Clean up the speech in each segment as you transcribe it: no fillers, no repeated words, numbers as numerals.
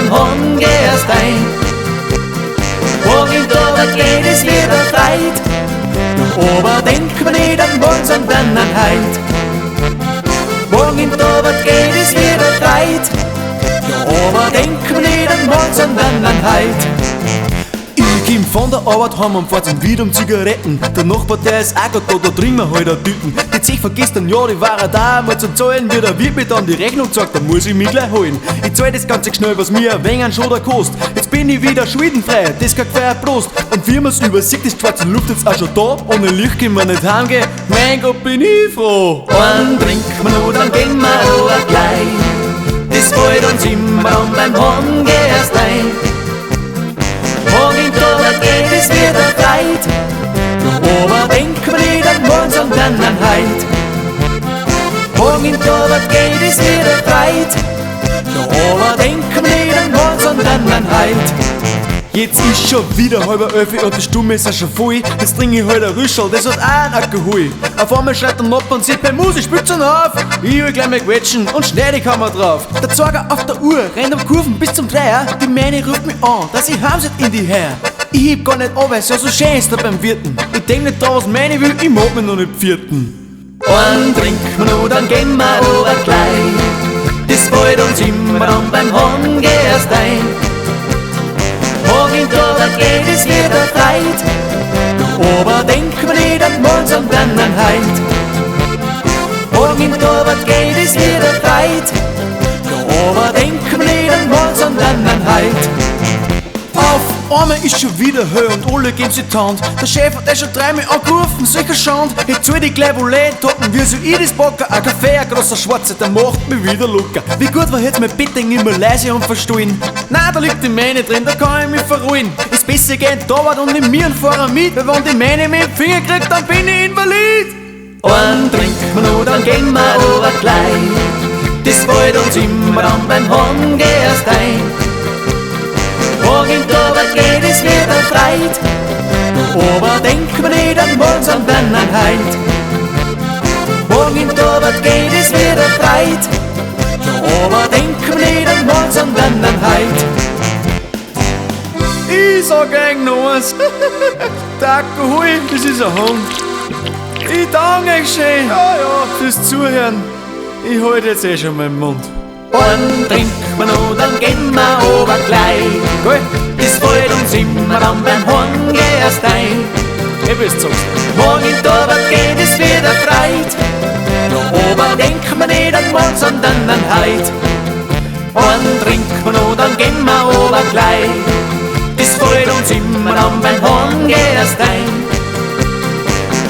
beim Hund gehst ein. Morgen drüber geht es wieder breit, aber denk mir nicht an morgen, sondern an heut. Morgen drüber geht es wieder breit, aber denk mir nicht an morgen, sondern an heut. Ich komm von der Arbeit heim und fahr zum Wied um Zigaretten. Der Nachbar, der ist auch grad da trinken wir halt eine Tüten. Die Zech vergisst dann ja, die waren da einmal zum Zahlen. Wie der Wirt mir dann die Rechnung sagt, dann muss ich mich gleich holen. Ich zahl das Ganze schnell, was mir ein wenig an Schoder kostet. Jetzt bin ich wieder schuldenfrei, das kann gefeiert Prost. Und wie man's übersieht, ist die schwarze Luft jetzt auch schon da. Ohne Licht können wir nicht heimgehen, mein Gott bin ich froh. Einen trinken wir noch, dann gehen wir aber gleich. Das fällt uns immer an beim Hund gehst ein. Morgen drüber geht es wieder breit, aber denk mir nicht an morgen, sondern an heut. Morgen drüber geht es wieder breit, aber denk mir nicht an morgen, sondern an heut. Jetzt ist schon wieder halber 11 und die Stimme ist auch schon voll. Jetzt trinke ich halt ein Rüschel, das hat auch einen Alkohol. Auf einmal schreit der Nachbar und sagt, bei Musik spielt's schon auf. Ich will gleich mal quetschen und schnell die Kamera drauf. Der Zeiger auf der Uhr rennt um Kurven bis zum Dreier. Die Mähne ruft mich an, dass ich heim in die her. Ich heb gar nicht an, weil es ja so schön ist da beim Wirten. Ich denk nicht dran, was meine will, ich mag mich noch nicht vierten. Einen trinken wir noch, dann gehen wir aber gleich. Das fällt uns immer an beim Hund gehst ein. Morgen drüber geht es wieder breit, aber denk mir nicht an morgen, sondern an heut. Morgen drüber geht es wieder breit, aber denk mir nicht an morgen, sondern an heut. Auf einmal ist schon wieder Höhe und alle geben sich die Hand. Der Chef hat schon dreimal angerufen, solcher Schand. Jetzt soll ich gleich wohl tappen, wie soll ich das packen? Ein Kaffee, ein großer Schwarzer, der macht mich wieder locker. Wie gut war jetzt mein Bettding immer leise und verstohlen. Nein, da liegt die Mähne drin, da kann ich mich verruhen. Ist besser geht da und in mir und fahrer mit, weil wenn die Mähne mit dem Finger kriegt, dann bin ich Invalid. Einen trinken wir noch, dann gehen wir aber gleich. Das fällt uns immer an beim Hund gehst ein. Morgen drüber geht es wieder breit, aber denk mir nicht an morgen, sondern an heut. Morgen drüber geht es wieder breit, aber denk mir nicht an morgen, sondern an heut. Ich sag euch noch eins. Der Alkohol, das ist ein Hund. Ich danke euch schön fürs Zuhören. Ich halte jetzt eh schon meinen Mund. Einen trinken wir noch, dann gehen wir aber gleich. Gut? Das fällt uns immer an beim Hund gehst ein. Ich will's sagen. Morgen drüber geht es wieder breit, aber denk mir nicht an morgen, sondern an heut. Einen trinken wir noch, dann gehen wir aber gleich. Das fällt uns immer an beim Hund gehst ein.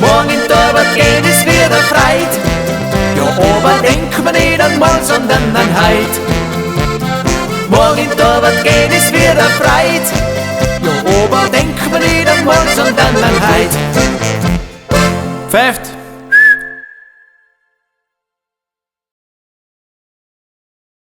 Morgen drüber geht es wieder breit, aber denk mir nicht an morgen, sondern an heut. Morgen drüber geht es wieder breit, aber denk mir nicht an morgen, sondern an heut. Pfeift!